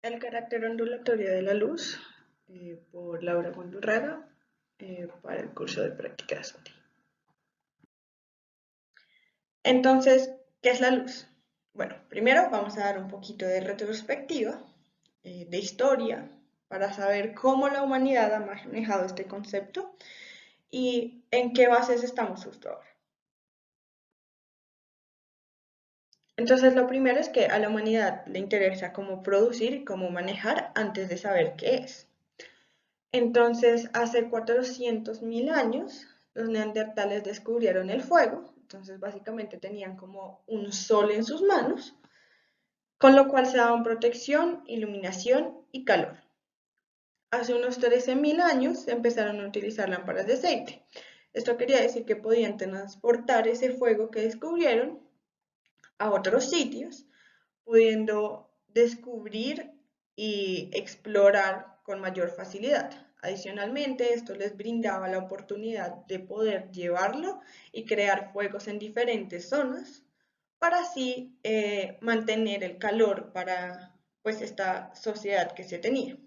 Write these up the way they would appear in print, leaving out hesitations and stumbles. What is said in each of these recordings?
El carácter ondulatorio de la luz, por Laura Gondurraga, para el curso de práctica SOTI. Entonces, ¿qué es la luz? Bueno, primero vamos a dar un poquito de retrospectiva, de historia, para saber cómo la humanidad ha manejado este concepto y en qué bases estamos justo ahora. Entonces, lo primero es que a la humanidad le interesa cómo producir y cómo manejar antes de saber qué es. Entonces, hace 400.000 años, los neandertales descubrieron el fuego. Entonces, básicamente tenían como un sol en sus manos, con lo cual se daban protección, iluminación y calor. Hace unos 13.000 años empezaron a utilizar lámparas de aceite. Esto quería decir que podían transportar ese fuego que descubrieron a otros sitios, pudiendo descubrir y explorar con mayor facilidad. Adicionalmente, esto les brindaba la oportunidad de poder llevarlo y crear fuegos en diferentes zonas para así mantener el calor para pues esta sociedad que se tenía.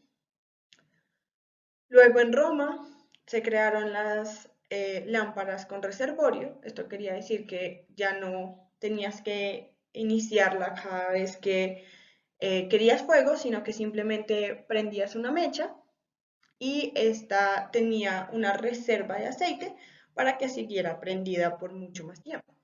Luego en Roma se crearon las lámparas con reservorio. Esto quería decir que ya no tenías que iniciarla cada vez que querías fuego, sino que simplemente prendías una mecha y esta tenía una reserva de aceite para que siguiera prendida por mucho más tiempo.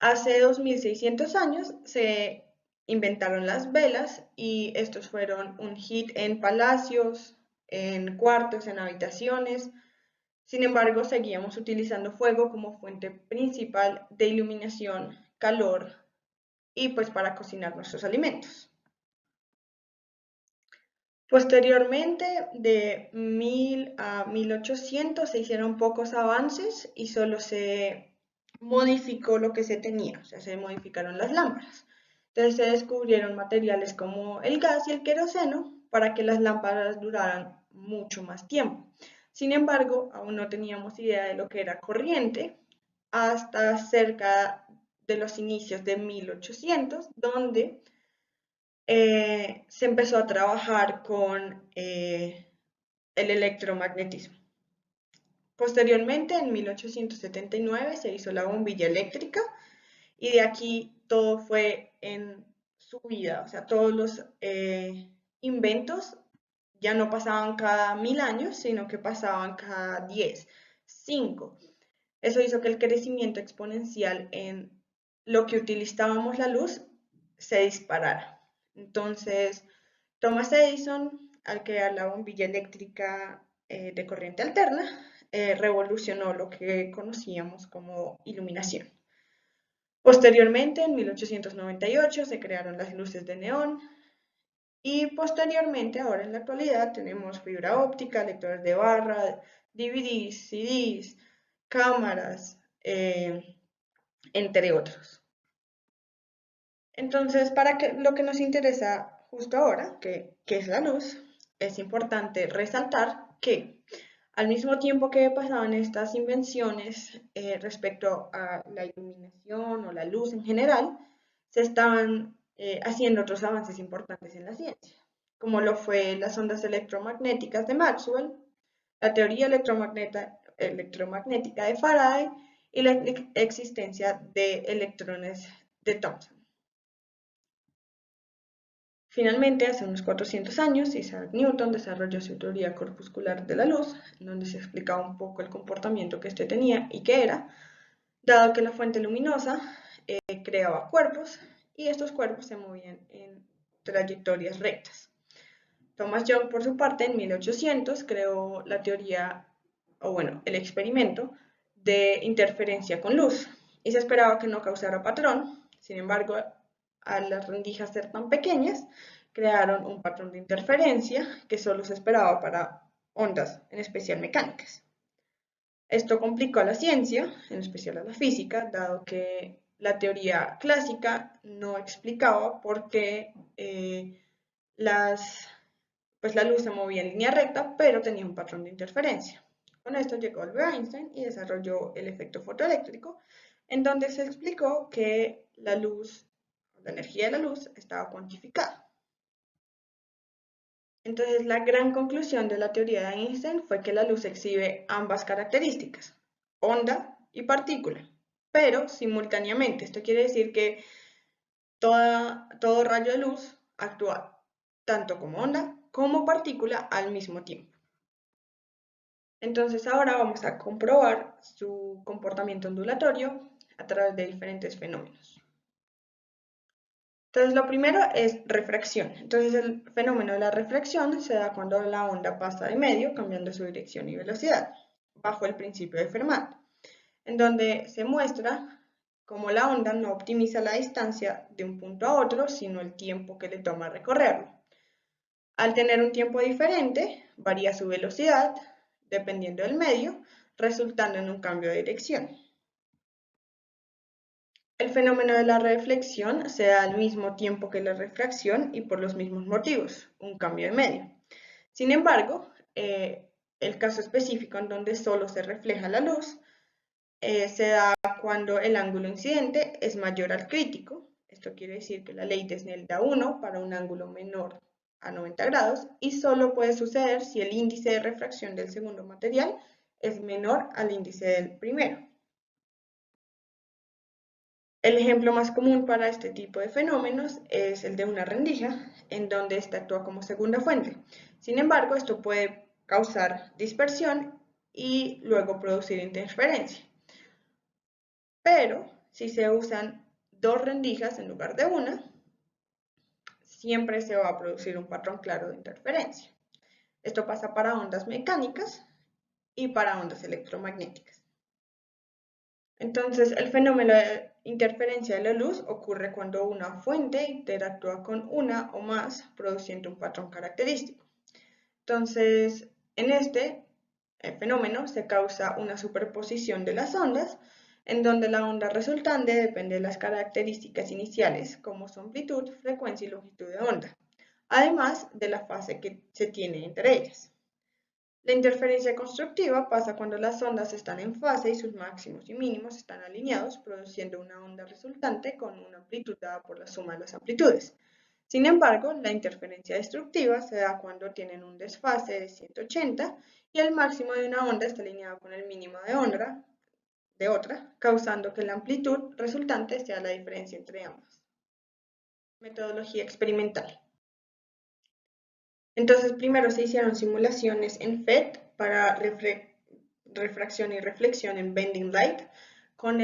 Hace 2600 años se inventaron las velas y estos fueron un hit en palacios, en cuartos, en habitaciones. Sin embargo, seguíamos utilizando fuego como fuente principal de iluminación, calor y pues para cocinar nuestros alimentos. Posteriormente, de 1000 a 1800 se hicieron pocos avances y solo se modificó lo que se tenía, o sea, se modificaron las lámparas. Entonces se descubrieron materiales como el gas y el queroseno para que las lámparas duraran mucho más tiempo. Sin embargo, aún no teníamos idea de lo que era corriente hasta cerca de los inicios de 1800, donde se empezó a trabajar con el electromagnetismo. Posteriormente, en 1879, se hizo la bombilla eléctrica y de aquí todo fue en su vida, o sea, todos los inventos ya no pasaban cada 1000 años, sino que pasaban cada 10, 5. Eso hizo que el crecimiento exponencial en lo que utilizábamos la luz se disparara. Entonces, Thomas Edison, al crear la bombilla eléctrica de corriente alterna, revolucionó lo que conocíamos como iluminación. Posteriormente, en 1898, se crearon las luces de neón y posteriormente, ahora en la actualidad, tenemos fibra óptica, lectores de barra, DVDs, CDs, cámaras, entre otros. Entonces, para que, lo que nos interesa justo ahora, que es la luz, es importante resaltar que al mismo tiempo que pasaban estas invenciones respecto a la iluminación o la luz en general, se estaban haciendo otros avances importantes en la ciencia, como lo fue las ondas electromagnéticas de Maxwell, la teoría electromagnética de Faraday y la existencia de electrones de Thomson. Finalmente, hace unos 400 años, Isaac Newton desarrolló su teoría corpuscular de la luz, en donde se explicaba un poco el comportamiento que éste tenía y qué era, dado que la fuente luminosa creaba cuerpos y estos cuerpos se movían en trayectorias rectas. Thomas Young, por su parte, en 1800 creó la teoría, o bueno, el experimento de interferencia con luz y se esperaba que no causara patrón. Sin embargo, a las rendijas ser tan pequeñas, crearon un patrón de interferencia que solo se esperaba para ondas, en especial mecánicas. Esto complicó a la ciencia, en especial a la física, dado que la teoría clásica no explicaba por qué pues la luz se movía en línea recta, pero tenía un patrón de interferencia. Con esto llegó Albert Einstein y desarrolló el efecto fotoeléctrico, en donde se explicó que la luz, la energía de la luz, estaba cuantificada. Entonces, la gran conclusión de la teoría de Einstein fue que la luz exhibe ambas características, onda y partícula, pero simultáneamente. Esto quiere decir que todo rayo de luz actúa tanto como onda como partícula al mismo tiempo. Entonces, ahora vamos a comprobar su comportamiento ondulatorio a través de diferentes fenómenos. Entonces, lo primero es refracción. Entonces, el fenómeno de la refracción se da cuando la onda pasa de medio, cambiando su dirección y velocidad, bajo el principio de Fermat, en donde se muestra cómo la onda no optimiza la distancia de un punto a otro, sino el tiempo que le toma recorrerlo. Al tener un tiempo diferente, varía su velocidad, dependiendo del medio, resultando en un cambio de dirección. El fenómeno de la reflexión se da al mismo tiempo que la refracción y por los mismos motivos, un cambio de medio. Sin embargo, el caso específico en donde solo se refleja la luz se da cuando el ángulo incidente es mayor al crítico. Esto quiere decir que la ley de Snell da 1 para un ángulo menor a 90 grados y solo puede suceder si el índice de refracción del segundo material es menor al índice del primero. El ejemplo más común para este tipo de fenómenos es el de una rendija, en donde ésta actúa como segunda fuente. Sin embargo, esto puede causar dispersión y luego producir interferencia. Pero si se usan dos rendijas en lugar de una, siempre se va a producir un patrón claro de interferencia. Esto pasa para ondas mecánicas y para ondas electromagnéticas. Entonces, el fenómeno de interferencia de la luz ocurre cuando una fuente interactúa con una o más, produciendo un patrón característico. Entonces, en este fenómeno se causa una superposición de las ondas, en donde la onda resultante depende de las características iniciales, como su amplitud, frecuencia y longitud de onda, además de la fase que se tiene entre ellas. La interferencia constructiva pasa cuando las ondas están en fase y sus máximos y mínimos están alineados, produciendo una onda resultante con una amplitud dada por la suma de las amplitudes. Sin embargo, la interferencia destructiva se da cuando tienen un desfase de 180 y el máximo de una onda está alineado con el mínimo de otra, causando que la amplitud resultante sea la diferencia entre ambas. Metodología experimental. Entonces, primero se hicieron simulaciones en FET para refracción y reflexión en Bending Light con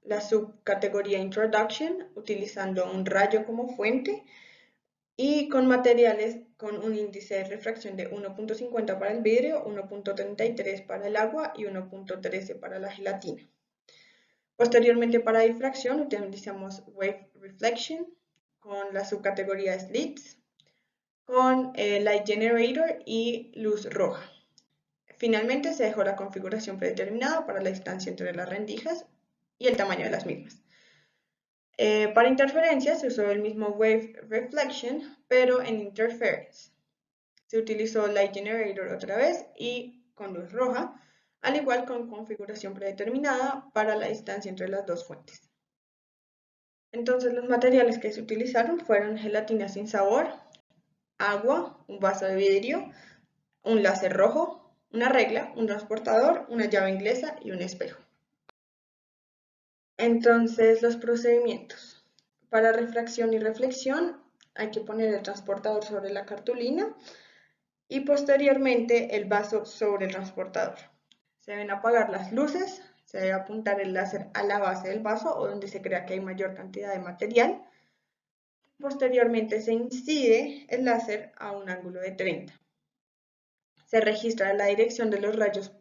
la subcategoría Introduction, utilizando un rayo como fuente y con materiales con un índice de refracción de 1.50 para el vidrio, 1.33 para el agua y 1.13 para la gelatina. Posteriormente, para difracción utilizamos Wave Reflection con la subcategoría Slits, con Light Generator y luz roja. Finalmente se dejó la configuración predeterminada para la distancia entre las rendijas y el tamaño de las mismas. Para interferencia se usó el mismo Wave Reflection, pero en Interference. Se utilizó Light Generator otra vez y con luz roja, al igual con configuración predeterminada para la distancia entre las dos fuentes. Entonces los materiales que se utilizaron fueron gelatina sin sabor, agua, un vaso de vidrio, un láser rojo, una regla, un transportador, una llave inglesa y un espejo. Entonces, los procedimientos. Para refracción y reflexión hay que poner el transportador sobre la cartulina y posteriormente el vaso sobre el transportador. Se deben apagar las luces, se debe apuntar el láser a la base del vaso o donde se crea que hay mayor cantidad de material. Posteriormente se incide el láser a un ángulo de 30. Se registra la dirección de los rayos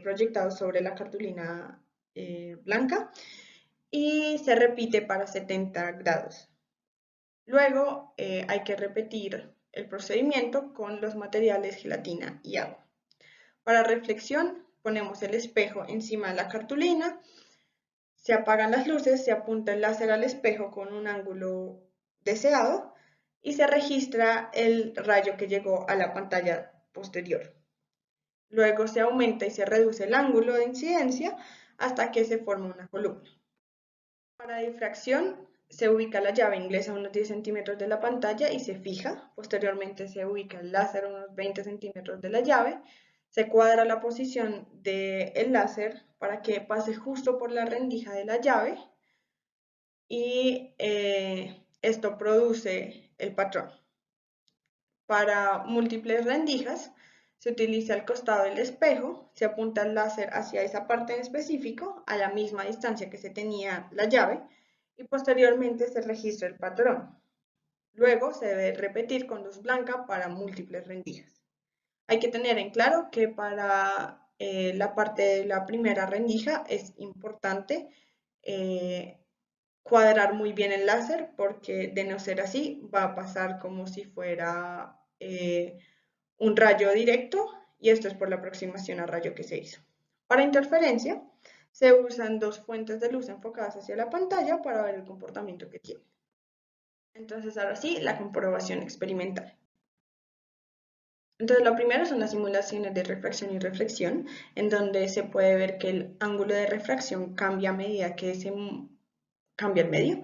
proyectados sobre la cartulina blanca y se repite para 70 grados. Luego hay que repetir el procedimiento con los materiales gelatina y agua. Para reflexión ponemos el espejo encima de la cartulina, se apagan las luces, se apunta el láser al espejo con un ángulo deseado y se registra el rayo que llegó a la pantalla posterior. Luego se aumenta y se reduce el ángulo de incidencia hasta que se forma una columna. Para difracción se ubica la llave inglesa a unos 10 centímetros de la pantalla y se fija. Posteriormente se ubica el láser a unos 20 centímetros de la llave. Se cuadra la posición del láser para que pase justo por la rendija de la llave y esto produce el patrón. Para múltiples rendijas se utiliza el costado del espejo, se apunta el láser hacia esa parte en específico a la misma distancia que se tenía la llave y posteriormente se registra el patrón. Luego se debe repetir con luz blanca para múltiples rendijas. Hay que tener en claro que para la parte de la primera rendija es importante cuadrar muy bien el láser porque de no ser así va a pasar como si fuera un rayo directo y esto es por la aproximación a rayo que se hizo. Para interferencia se usan dos fuentes de luz enfocadas hacia la pantalla para ver el comportamiento que tiene. Entonces ahora sí, la comprobación experimental. Entonces, lo primero son las simulaciones de refracción y reflexión, en donde se puede ver que el ángulo de refracción cambia a medida que se cambia el medio,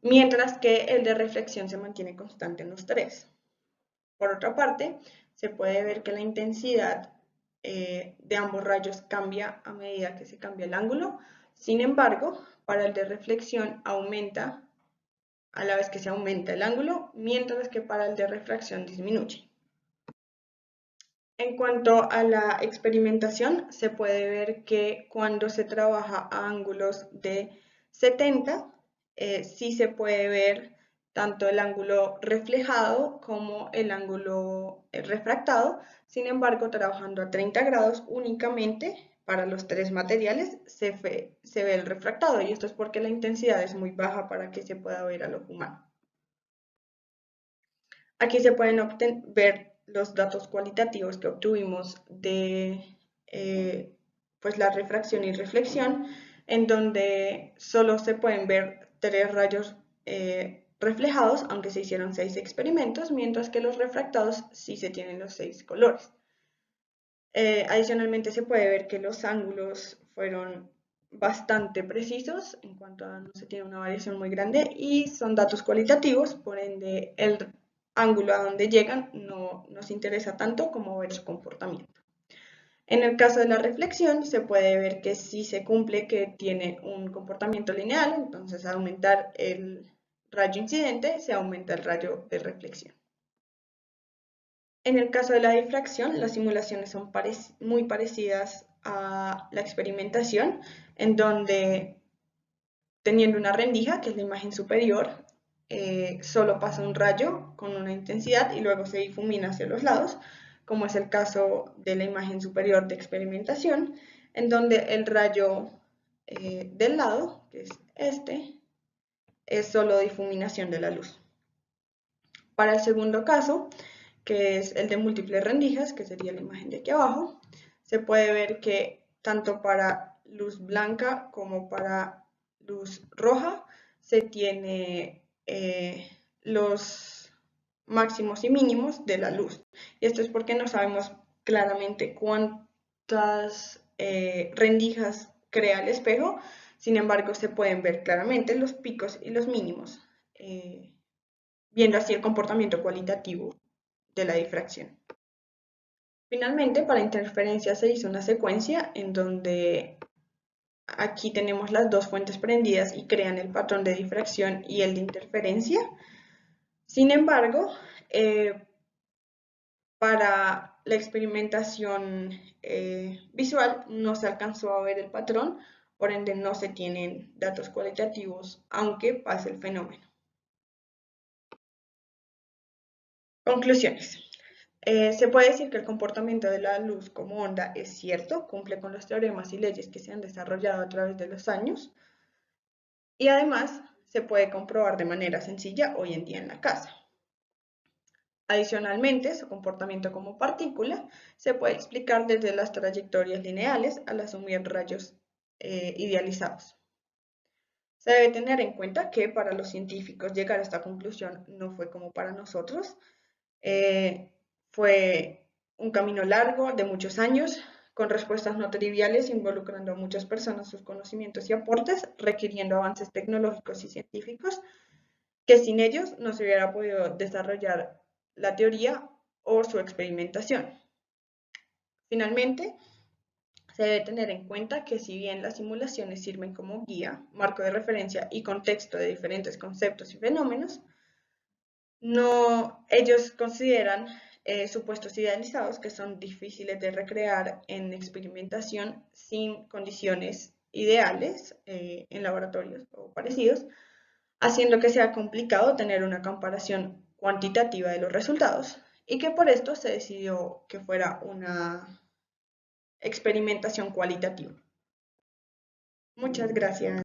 mientras que el de reflexión se mantiene constante en los tres. Por otra parte, se puede ver que la intensidad de ambos rayos cambia a medida que se cambia el ángulo. Sin embargo, para el de reflexión aumenta a la vez que se aumenta el ángulo, mientras que para el de refracción disminuye. En cuanto a la experimentación, se puede ver que cuando se trabaja a ángulos de 70, sí se puede ver tanto el ángulo reflejado como el ángulo refractado. Sin embargo, trabajando a 30 grados únicamente para los tres materiales se ve el refractado y esto es porque la intensidad es muy baja para que se pueda ver al ojo humano. Aquí se pueden ver los datos cualitativos que obtuvimos de pues la refracción y reflexión, en donde solo se pueden ver 3 rayos reflejados, aunque se hicieron 6 experimentos, mientras que los refractados sí se tienen los 6 colores. Adicionalmente se puede ver que los ángulos fueron bastante precisos, en cuanto a no se tiene una variación muy grande, y son datos cualitativos, por ende el ángulo a donde llegan no nos interesa tanto como ver su comportamiento. En el caso de la reflexión se puede ver que sí se cumple, que tiene un comportamiento lineal, entonces al aumentar el rayo incidente se aumenta el rayo de reflexión. En el caso de la difracción, las simulaciones son muy parecidas a la experimentación, en donde teniendo una rendija, que es la imagen superior, solo pasa un rayo con una intensidad y luego se difumina hacia los lados, como es el caso de la imagen superior de experimentación, en donde el rayo del lado, que es este, es solo difuminación de la luz. Para el segundo caso, que es el de múltiples rendijas, que sería la imagen de aquí abajo, se puede ver que tanto para luz blanca como para luz roja se tiene los máximos y mínimos de la luz. Y esto es porque no sabemos claramente cuántas rendijas crea el espejo, sin embargo se pueden ver claramente los picos y los mínimos, viendo así el comportamiento cualitativo de la difracción. Finalmente, para interferencia se hizo una secuencia en donde aquí tenemos las dos fuentes prendidas y crean el patrón de difracción y el de interferencia. Sin embargo, para la experimentación visual no se alcanzó a ver el patrón, por ende no se tienen datos cualitativos, aunque pase el fenómeno. Conclusiones. Se puede decir que el comportamiento de la luz como onda es cierto, cumple con los teoremas y leyes que se han desarrollado a través de los años y además se puede comprobar de manera sencilla hoy en día en la casa. Adicionalmente, su comportamiento como partícula se puede explicar desde las trayectorias lineales al asumir rayos idealizados. Se debe tener en cuenta que para los científicos llegar a esta conclusión no fue como para nosotros. Fue un camino largo de muchos años con respuestas no triviales, involucrando a muchas personas, sus conocimientos y aportes, requiriendo avances tecnológicos y científicos que sin ellos no se hubiera podido desarrollar la teoría o su experimentación. Finalmente, se debe tener en cuenta que si bien las simulaciones sirven como guía, marco de referencia y contexto de diferentes conceptos y fenómenos, no, ellos consideran supuestos idealizados que son difíciles de recrear en experimentación sin condiciones ideales en laboratorios o parecidos, haciendo que sea complicado tener una comparación cuantitativa de los resultados y que por esto se decidió que fuera una experimentación cualitativa. Muchas gracias.